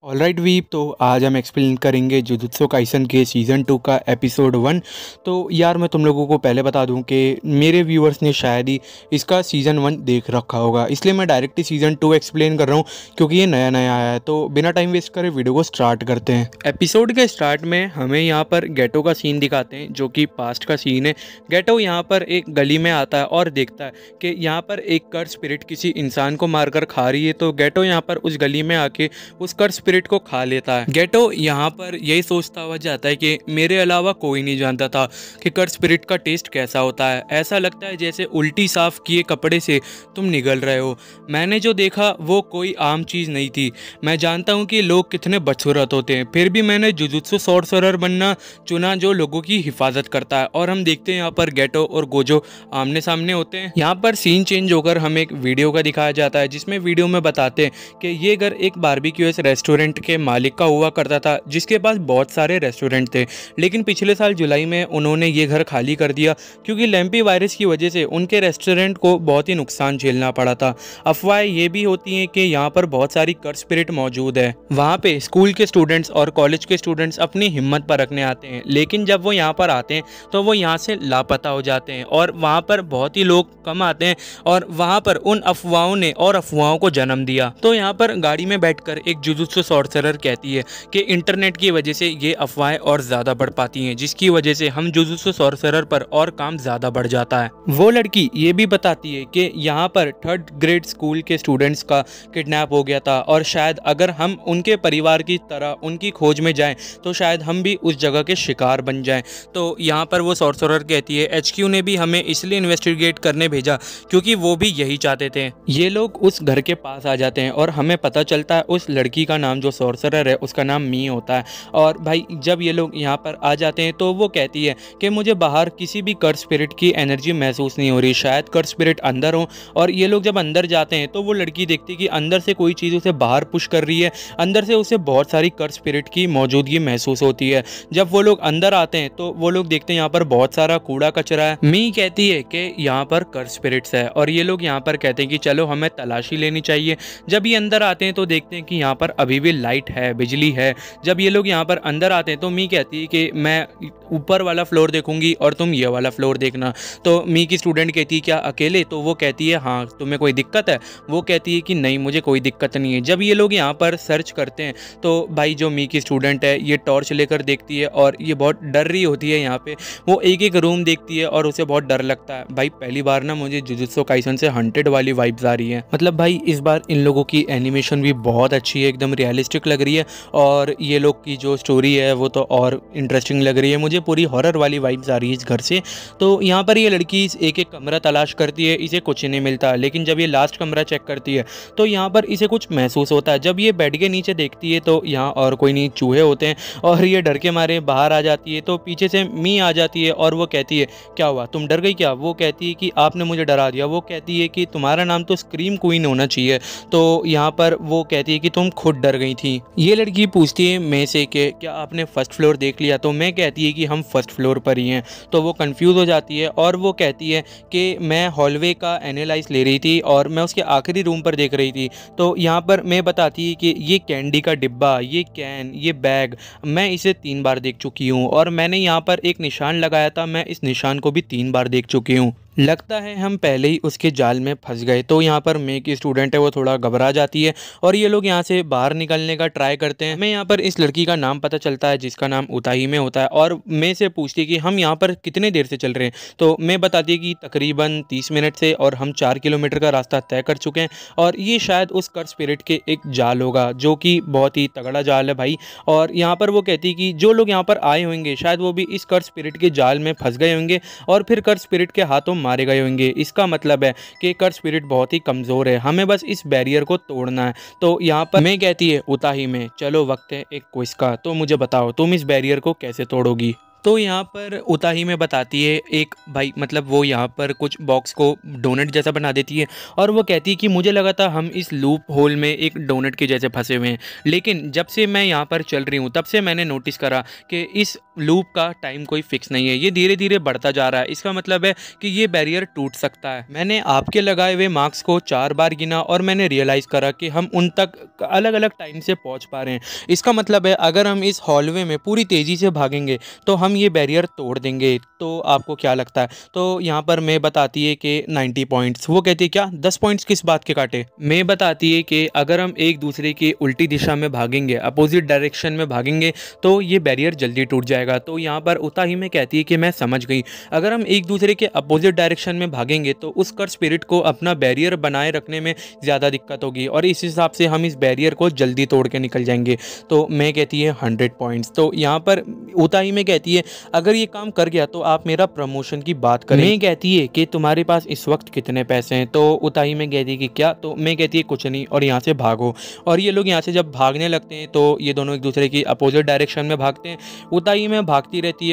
Alright weep, तो आज हम एक्सप्लेन करेंगे जुजुत्सु काइसन के सीज़न 2 का एपिसोड 1। तो यार मैं तुम लोगों को पहले बता दूं कि मेरे व्यूअर्स ने शायद ही इसका सीज़न 1 देख रखा होगा, इसलिए मैं डायरेक्टली सीज़न 2 एक्सप्लेन कर रहा हूं क्योंकि ये नया नया आया है। तो बिना टाइम वेस्ट करे वीडियो को स्टार्ट करते हैं। एपिसोड के स्टार्ट में हमें यहाँ पर गेटो का सीन दिखाते हैं जो कि पास्ट का सीन है। गेटो यहाँ पर एक गली में आता है और देखता है कि यहाँ पर एक कर्स स्पिरिट किसी इंसान को मारकर खा रही है। तो गेटो यहाँ पर उस गली में आके उस कर्स स्पिरिट को खा लेता है। गेटो यहाँ पर यही सोचता हुआ जाता है कि मेरे अलावा कोई नहीं जानता था कि कर्स स्पिरिट का टेस्ट कैसा होता है। ऐसा लगता है जैसे उल्टी साफ किए कपड़े से तुम निगल रहे हो। मैंने जो देखा वो कोई आम चीज़ नहीं थी। मैं जानता हूँ कि लोग कितने बदसूरत होते हैं, फिर भी मैंने जुजुत्सु सॉर्सरर बनना चुना जो लोगों की हिफाजत करता है। और हम देखते हैं यहाँ पर गेटो और गोजो आमने सामने होते हैं। यहाँ पर सीन चेंज होकर हमें एक वीडियो का दिखाया जाता है जिसमें वीडियो में बताते हैं कि ये घर एक बारबेक्यूएस रेस्टोरेंट के मालिक का हुआ करता था जिसके पास बहुत सारे रेस्टोरेंट थे, लेकिन पिछले साल जुलाई में उन्होंने ये घर खाली कर दिया क्योंकि लैम्पी वायरस की वजह से उनके रेस्टोरेंट को बहुत ही नुकसान झेलना पड़ा था। अफवाहें ये भी होती हैं कि यहाँ पर बहुत सारी कर्स स्पिरिट मौजूद है। वहाँ पे स्कूल के स्टूडेंट्स और कॉलेज के स्टूडेंट्स अपनी हिम्मत परखने आते हैं, लेकिन जब वो यहाँ पर आते हैं तो वो यहाँ से लापता हो जाते हैं और वहाँ पर बहुत ही लोग कम आते हैं और वहाँ पर उन अफवाहों ने और अफवाहों को जन्म दिया। तो यहाँ पर गाड़ी में बैठकर एक जुजुत्सु सॉर्सरर कहती है कि इंटरनेट की वजह से ये अफवाहें और ज़्यादा बढ़ पाती हैं, जिसकी वजह से हम जुजुत्सु सॉर्सरर पर और काम ज़्यादा बढ़ जाता है। वो लड़की ये भी बताती है कि यहाँ पर 3rd ग्रेड स्कूल के स्टूडेंट्स का किडनैप हो गया था और शायद अगर हम उनके परिवार की तरह उनकी खोज में जाएं तो शायद हम भी उस जगह के शिकार बन जाएं। तो यहाँ पर वो सॉर्सरर कहती है HQ ने भी हमें इसलिए इन्वेस्टिगेट करने भेजा क्योंकि वो भी यही चाहते थे। ये लोग उस घर के पास आ जाते हैं और हमें पता चलता है उस लड़की का नाम जो सॉर्सरर है उसका नाम मी होता है। और भाई जब ये लोग यहाँ पर आ जाते हैं तो वो कहती है कि मुझे बाहर किसी भी कर्स स्पिरिट की एनर्जी महसूस नहीं हो रही, शायद कर्स स्पिरिट अंदर हो। और ये लोग जब अंदर जाते हैं तो वो लड़की देखती है कि अंदर से कोई चीज़ उसे बाहर पुश कर रही है, अंदर से उसे बहुत सारी कर्स स्पिरिट की मौजूदगी महसूस होती है। जब वो लोग अंदर आते हैं तो वो लोग देखते हैं यहाँ पर बहुत सारा कूड़ा कचरा है। मी कहती है कि यहाँ पर कर्स स्पिरिट्स है और ये लोग यहाँ पर कहते हैं कि चलो हमें तलाशी लेनी चाहिए। जब ये अंदर आते हैं तो देखते हैं कि यहाँ पर अभी भी लाइट है, बिजली है। जब ये लोग यहाँ पर अंदर आते हैं तो मी कहती है कि मैं ऊपर वाला फ्लोर देखूंगी और तुम ये वाला फ्लोर देखना। तो मी की स्टूडेंट कहती है क्या अकेले? तो वो कहती है हाँ, तुम्हें कोई दिक्कत है? वो कहती है कि नहीं मुझे कोई दिक्कत नहीं है। जब ये लोग यहाँ पर सर्च करते हैं तो भाई जो मी की स्टूडेंट है ये टॉर्च लेकर देखती है और ये बहुत डर रही होती है। यहाँ पे वो एक एक रूम देखती है और उसे बहुत डर लगता है। भाई पहली बार ना मुझे जुजुत्सु काइसन से हंटेड वाली वाइब्स आ रही है। मतलब भाई इस बार इन लोगों की एनिमेशन भी बहुत अच्छी है, एकदम रियलिस्टिक लग रही है और ये लोग की जो स्टोरी है वो तो और इंटरेस्टिंग लग रही है। मुझे पूरी हॉरर वाली वाइब्स आ रही है इस घर से। तो यहाँ पर ये लड़की एक एक कमरा तलाश करती है, इसे कुछ नहीं मिलता, लेकिन जब ये लास्ट कमरा चेक करती है तो यहाँ पर इसे कुछ महसूस होता है। जब ये बेड के नीचे देखती है तो यहाँ और कोई नहीं, चूहे होते हैं और ये डर के मारे बाहर आ जाती है। तो पीछे से मी आ जाती है और वो कहती है क्या हुआ, तुम डर गई क्या? वो कहती है कि आपने मुझे डरा दिया। वो कहती है कि तुम्हारा नाम तो स्क्रीम क्वीन होना चाहिए। तो यहाँ पर वो कहती है कि तुम खुद डर गई थी। ये लड़की पूछती है मैं से कि क्या आपने फर्स्ट फ्लोर देख लिया? तो मैं कहती है कि हम फर्स्ट फ्लोर पर ही हैं। तो वो कंफ्यूज हो जाती है और वो कहती है कि मैं हॉलवे का एनालाइज ले रही थी और मैं उसके आखिरी रूम पर देख रही थी। तो यहाँ पर मैं बताती है कि ये कैंडी का डिब्बा, ये कैन, ये बैग मैं इसे 3 बार देख चुकी हूँ और मैंने यहाँ पर एक निशान लगाया था, मैं इस निशान को भी 3 बार देख चुकी हूँ। लगता है हम पहले ही उसके जाल में फंस गए। तो यहाँ पर मे की स्टूडेंट है वो थोड़ा घबरा जाती है और ये लोग यहाँ से बाहर निकलने का ट्राई करते हैं। मैं यहाँ पर इस लड़की का नाम पता चलता है जिसका नाम उताही में होता है और मैं से पूछती है कि हम यहाँ पर कितने देर से चल रहे हैं? तो मैं बताती है कि तकरीबन 30 मिनट से और हम 4 किलोमीटर का रास्ता तय कर चुके हैं और ये शायद उस कर्स स्पिरिट के एक जाल होगा जो कि बहुत ही तगड़ा जाल है भाई। और यहाँ पर वो कहती है कि जो लोग यहाँ पर आए होंगे शायद वो भी इस कर्स स्पिरिट के जाल में फंस गए होंगे और फिर कर्स स्पिरिट के हाथों मारे गए होंगे। इसका मतलब है कि कर्स स्पिरिट बहुत ही कमज़ोर है, हमें बस इस बैरियर को तोड़ना है। तो यहाँ पर मैं कहती है उताही में चलो वक्त है एक क्विज का, तो मुझे बताओ तुम इस बैरियर को कैसे तोड़ोगी? तो यहाँ पर उताही में बताती है एक भाई, मतलब वो यहाँ पर कुछ बॉक्स को डोनट जैसा बना देती है और वो कहती है कि मुझे लगा था हम इस लूप होल में एक डोनट के जैसे फंसे हुए हैं, लेकिन जब से मैं यहाँ पर चल रही हूँ तब से मैंने नोटिस करा कि इस लूप का टाइम कोई फिक्स नहीं है, ये धीरे धीरे बढ़ता जा रहा है। इसका मतलब है कि ये बैरियर टूट सकता है। मैंने आपके लगाए हुए मार्क्स को 4 बार गिना और मैंने रियलाइज़ करा कि हम उन तक अलग अलग टाइम से पहुँच पा रहे हैं। इसका मतलब है अगर हम इस हॉलवे में पूरी तेज़ी से भागेंगे तो हम ये बैरियर तोड़ देंगे। तो आपको क्या लगता है? तो यहाँ पर मैं बताती है कि 90 पॉइंट्स। वो कहती है क्या 10 पॉइंट्स किस बात के काटे? मैं बताती है कि अगर हम एक दूसरे की उल्टी दिशा में भागेंगे, अपोजिट डायरेक्शन में भागेंगे, तो ये बैरियर जल्दी टूट जाएगा। तो यहाँ पर उताही में कहती है कि मैं समझ गई, अगर हम एक दूसरे के अपोजिट डायरेक्शन में भागेंगे तो उस कर स्पिरिट को अपना बैरियर बनाए रखने में ज़्यादा दिक्कत होगी और इस हिसाब से हम इस बैरियर को जल्दी तोड़ के निकल जाएंगे। तो मैं कहती है 100 पॉइंट्स। तो यहाँ पर उताही में कहती है अगर ये काम कर गया तो आप मेरा प्रमोशन की बात करें। मैं कहती है कि तुम्हारे पास इस वक्त कितने पैसे हैं? तो उताही में कहती है कि क्या? तो मैं कहती है कुछ नहीं और यहाँ से भागो। और ये लोग यहाँ से जब भागने लगते हैं तो ये दोनों एक दूसरे की अपोजिट डायरेक्शन में भागते हैं। उताही में भागती रहती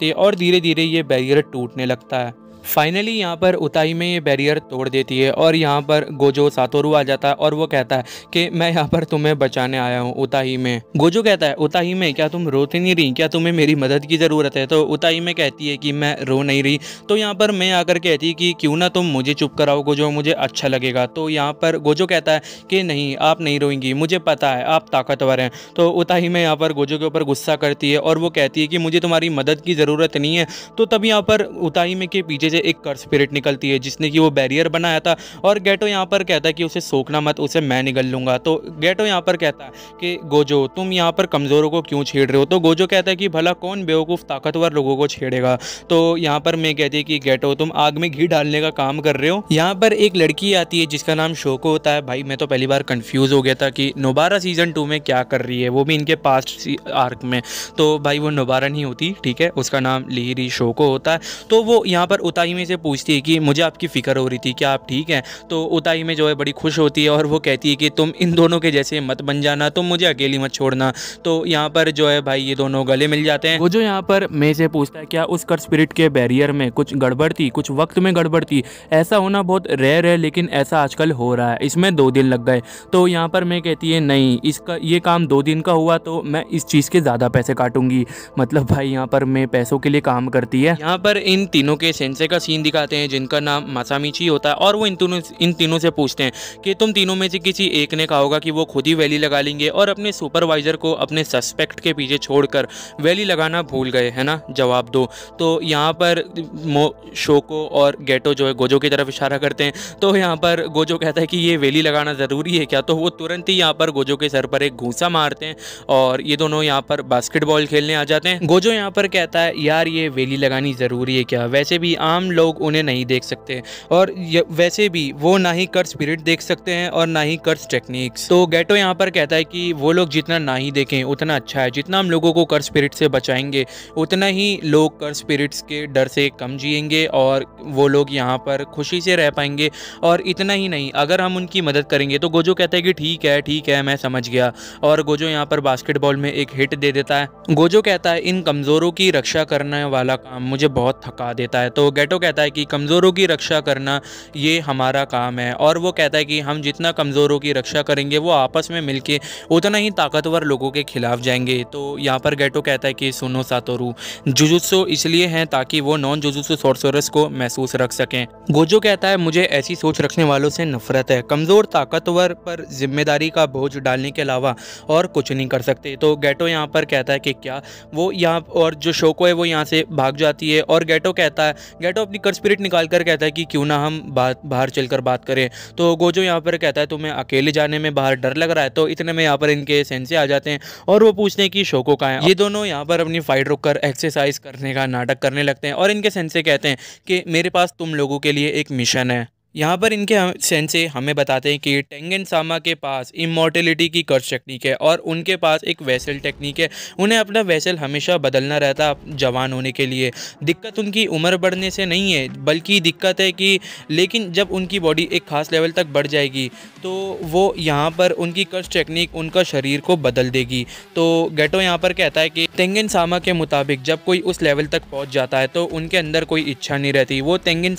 है और धीरे धीरे ये बैरियर टूटने लगता है। फाइनली यहाँ पर उताही में ये बैरियर तोड़ देती है और यहाँ पर गोजो सातोरू आ जाता है और वो कहता है कि मैं यहाँ पर तुम्हें बचाने आया हूँ। उताही में गोजो कहता है उताही में क्या तुम रोती नहीं रही? क्या तुम्हें मेरी मदद की ज़रूरत है? तो उताही में कहती है कि मैं रो नहीं रही। तो यहाँ पर मैं आकर कहती है कि क्यों ना तुम मुझे चुप कराओ गोजो, मुझे अच्छा लगेगा। तो यहाँ पर गोजो कहता है कि नहीं, आप नहीं रोएंगी, मुझे पता है आप ताकतवर हैं। तो उताही में यहाँ पर गोजो के ऊपर गुस्सा करती है और वो कहती है कि मुझे तुम्हारी मदद की ज़रूरत नहीं है। तो तब यहाँ पर उताही में के पीछे से एक कर स्पिरिट निकलती है जिसने कि वो बैरियर बनाया था और गेटो यहाँ पर कहता है कि उसे सोचना मत, उसे मैं निगल लूंगा। तो गेटो यहाँ पर कहता है कि गोजो तुम यहाँ पर कमज़ोरों को क्यों छेड़ रहे हो? तो गोजो कहता है कि भला कौन बेवकूफ़ ताकतवर लोगों को छेड़ेगा? तो यहाँ पर मैं कहती है कि गेटो तुम आग में घी डालने का काम कर रहे हो। यहाँ पर एक लड़की आती है जिसका नाम शोको होता है। भाई मैं तो पहली बार कंफ्यूज हो गया था कि नोबारा सीजन 2 में क्या कर रही है, वो भी इनके पास्ट आर्क में। तो भाई वो नोबारा नहीं होती, ठीक है, उसका नाम लिहिरी शोको होता है। तो वो यहाँ पर उताही में से पूछती है कि मुझे आपकी फ़िक्र हो रही थी, क्या आप ठीक हैं? तो उताही में जो है बड़ी खुश होती है और वो कहती है कि तुम इन दोनों के जैसे मत बन जाना, तुम मुझे अकेली मत छोड़ना। तो यहाँ पर जो है भाई ये दोनों गले मिल जाते हैं। वो जो यहाँ पर मैं से पूछता है क्या उस कर स्पिरिट के बैरियर में कुछ गड़बड़ थी, कुछ वक्त में गड़बड़ थी? ऐसा होना बहुत रेयर है लेकिन ऐसा आजकल हो रहा है, इसमें 2 दिन लग गए। तो यहाँ पर मैं कहती है नहीं, इसका ये काम 2 दिन का हुआ तो मैं इस चीज़ के ज़्यादा पैसे काटूंगी। मतलब भाई यहाँ पर मैं पैसों के लिए काम करती है। यहाँ पर इन तीनों के सेंसे का सीन दिखाते हैं जिनका नाम मासामिची होता है और वो इन तीनों से पूछते हैं कि तुम तीनों में से किसी एक ने कहा होगा कि वो खुद ही वैली लगा लेंगे और अपने सुपरवाइजर को अपने सस्पेक्ट के पीछे छोड़कर वैली लगाना भूल गए, है ना? जवाब दो। तो यहाँ पर शोको और गेटो जो है गोजो की तरफ इशारा करते हैं। तो यहाँ पर गोजो कहता है कि ये वैली लगाना ज़रूरी है क्या? तो वो तुरंत ही यहाँ पर गोजो के सर पर एक घूंसा मारते हैं और ये दोनों यहाँ पर बास्केटबॉल खेलने आ जाते हैं। गोजो यहाँ पर कहता है यार ये वैली लगानी ज़रूरी है क्या? वैसे भी आम लोग उन्हें नहीं देख सकते और वैसे भी वो ना ही कर स्पिरिट देख सकते हैं और ना ही कर्स टेक्निक्स। तो गेटो यहाँ पर कहता है कि वो लोग जितना ना ही देखें उतना अच्छा है, जितना हम लोगों को कर स्पिरिट से बचाएंगे उतना ही लोग कर स्पिरिट्स के डर से कम जिएंगे और वो लोग यहाँ पर खुशी से रह पाएंगे। और इतना ही नहीं, अगर हम उनकी मदद करेंगे। तो गोजो कहता है कि ठीक है मैं समझ गया और गोजो यहाँ पर बास्केटबॉल में एक हिट दे देता है। गोजो कहता है इन कमज़ोरों की रक्षा करने वाला काम मुझे बहुत थका देता है। तो गेटो कहता है कि कमज़ोरों की रक्षा करना ये हमारा काम है और वो कहता है कि हम जितना कमज़ोरों की रक्षा करेंगे वो आपस में मिलके उतना ही ताकतवर लोगों के खिलाफ जाएंगे। तो यहाँ पर गेटो कहता है कि सुनो सातोरू, जुजुत्सु इसलिए हैं ताकि वो नॉन जुजुत्सु सॉर्सरर्स को महसूस रख सकें। गोजो कहता है मुझे ऐसी सोच रखने वालों से नफरत है, कमज़ोर ताकतवर पर जिम्मेदारी का बोझ डालने के अलावा और कुछ नहीं कर सकते। तो गेटो यहाँ पर कहता है कि क्या वो यहाँ, और जो शोको है वो यहाँ से भाग जाती है और गेटो अपनी कर स्पिरिट निकाल कर कहता है कि क्यों ना हम बाहर चलकर बात करें। तो गोजो यहाँ पर कहता है तुम्हें अकेले जाने में बाहर डर लग रहा है। तो इतने में यहाँ पर इनके सेंसे आ जाते हैं और वो पूछते हैं कि शोको कहाँ है। ये दोनों यहाँ पर अपनी फाइट रोककर एक्सरसाइज करने का नाटक करने लगते हैं और इनके सेंसे कहते हैं कि मेरे पास तुम लोगों के लिए एक मिशन है। यहाँ पर इनके सेंसे हमें बताते हैं कि टेंगन सामा के पास इमॉर्टेलिटी की कर्स टेक्निक है और उनके पास एक वेसल टेक्निक है। उन्हें अपना वेसल हमेशा बदलना रहता है जवान होने के लिए। दिक्कत उनकी उम्र बढ़ने से नहीं है, बल्कि दिक्कत है कि लेकिन जब उनकी बॉडी एक ख़ास लेवल तक बढ़ जाएगी तो वो यहाँ पर उनकी कर्स टेक्निक उनका शरीर को बदल देगी। तो गेटो यहाँ पर कहता है कि टेंगन सामा के मुताबिक जब कोई उस लेवल तक पहुँच जाता है तो उनके अंदर कोई इच्छा नहीं रहती, वो टेंगन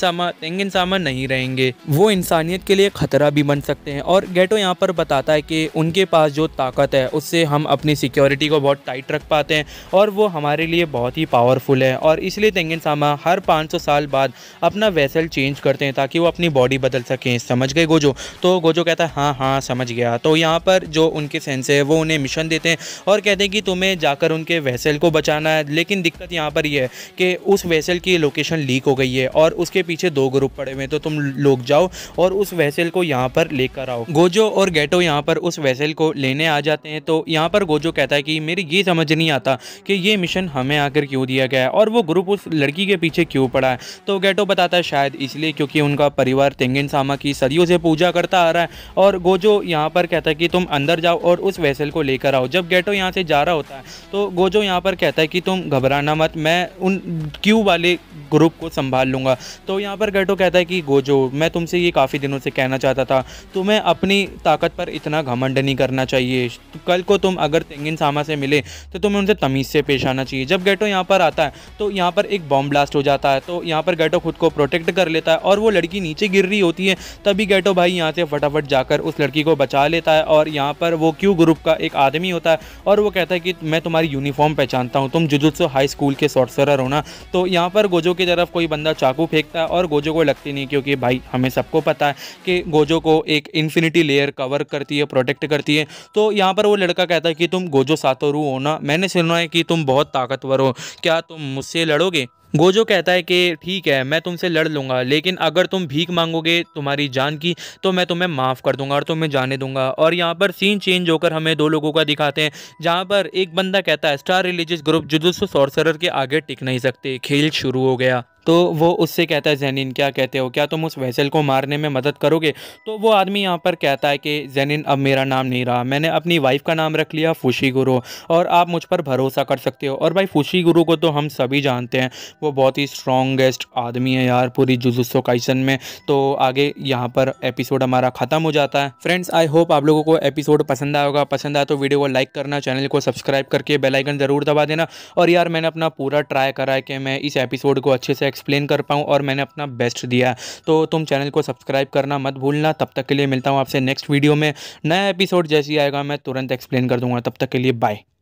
सामा नहीं रहेंगे, वो इंसानियत के लिए ख़तरा भी बन सकते हैं। और गेटो यहाँ पर बताता है कि उनके पास जो ताकत है उससे हम अपनी सिक्योरिटी को बहुत टाइट रख पाते हैं और वो हमारे लिए बहुत ही पावरफुल है, और इसलिए टेंगन सामा हर 500 साल बाद अपना वेसल चेंज करते हैं ताकि वो अपनी बॉडी बदल सकें। समझ गए गोजो? तो गोजो कहता है हाँ हाँ समझ गया। तो यहाँ पर जो उनके सेंस है वो उन्हें मिशन देते हैं और कहते हैं कि तुम्हें जाकर उनके वेसल को बचाना है, लेकिन दिक्कत यहाँ पर यह है कि उस वेसल की लोकेशन लीक हो गई है और उसके पीछे 2 ग्रुप पड़े हुए हैं, तो तुम लोग जाओ और उस वेसल को यहाँ पर लेकर आओ। गोजो और गेटो यहाँ पर उस वेसल को लेने आ जाते हैं। तो यहाँ पर गोजो कहता है कि मेरी ये समझ नहीं आता कि ये मिशन हमें आकर क्यों दिया गया है और वो ग्रुप उस लड़की के पीछे क्यों पड़ा है। तो गेटो बताता है शायद इसलिए क्योंकि उनका परिवार टेंगन सामा की सदियों से पूजा करता आ रहा है। और गोजो यहाँ पर कहता है कि तुम अंदर जाओ और उस वेसल को लेकर आओ। जब गेटो यहाँ से जा रहा होता है तो गोजो यहाँ पर कहता है कि तुम घबराना मत, मैं उन क्यू वाले ग्रुप को संभाल लूँगा। तो यहाँ पर गेटो कहता है कि गोजो मैं तुमसे ये काफ़ी दिनों से कहना चाहता था, तुम्हें अपनी ताकत पर इतना घमंड नहीं करना चाहिए। कल को तुम अगर टेंगन सामा से मिले तो तुम्हें उनसे तमीज़ से पेश आना चाहिए। जब गेटो यहाँ पर आता है तो यहाँ पर एक बॉम्ब ब्लास्ट हो जाता है, तो यहाँ पर गेटो खुद को प्रोटेक्ट कर लेता है और वो लड़की नीचे गिर रही होती है। तभी गेटो भाई यहाँ से फटाफट जाकर उस लड़की को बचा लेता है और यहाँ पर वो क्यू ग्रुप का एक आदमी होता है और वो कहता है कि मैं तुम्हारी यूनिफॉर्म पहचानता हूँ, तुम जुजुत्सु हाई स्कूल के सॉर्सरर हो ना। तो यहाँ पर गोजो की तरफ कोई बंदा चाकू फेंकता है और गोजो को लगती नहीं, क्योंकि भाई हमें सबको पता है कि गोजो को एक इन्फिनिटी लेयर कवर करती है, प्रोटेक्ट करती है। तो यहाँ पर वो लड़का कहता है कि तुम गोजो सातोरू हो ना, मैंने सुना है कि तुम बहुत ताकतवर हो, क्या तुम मुझसे लड़ोगे? गोजो कहता है कि ठीक है मैं तुमसे लड़ लूँगा, लेकिन अगर तुम भीख मांगोगे तुम्हारी जान की तो मैं तुम्हें माफ़ कर दूंगा और तुम्हें जाने दूंगा। और यहाँ पर सीन चेंज होकर हमें 2 लोगों का दिखाते हैं, जहाँ पर एक बंदा कहता है star religious group jujutsu sorcerer के आगे टिक नहीं सकते, खेल शुरू हो गया। तो वो उससे कहता है जेनिन क्या कहते हो, क्या तुम उस वेसल को मारने में मदद करोगे? तो वो आदमी यहाँ पर कहता है कि जेनिन अब मेरा नाम नहीं रहा, मैंने अपनी वाइफ का नाम रख लिया फुशीगुरो और आप मुझ पर भरोसा कर सकते हो। और भाई फुशीगुरो को तो हम सभी जानते हैं, वो बहुत ही स्ट्रॉन्गेस्ट आदमी है यार पूरी जुजुत्सु काइसन में। तो आगे यहाँ पर एपिसोड हमारा ख़त्म हो जाता है। फ्रेंड्स आई होप आप लोगों को एपिसोड पसंद आया होगा। पसंद आया तो वीडियो को लाइक करना, चैनल को सब्सक्राइब करके बेल आइकन ज़रूर दबा देना। और यार मैंने अपना पूरा ट्राई करा है कि मैं इस एपिसोड को अच्छे से एक्सप्लेन कर पाऊँ और मैंने अपना बेस्ट दिया है। तो तुम चैनल को सब्सक्राइब करना मत भूलना। तब तक के लिए मिलता हूँ आपसे नेक्स्ट वीडियो में। नया एपिसोड जैसे ही आएगा मैं तुरंत एक्सप्लेन कर दूंगा। तब तक के लिए बाय।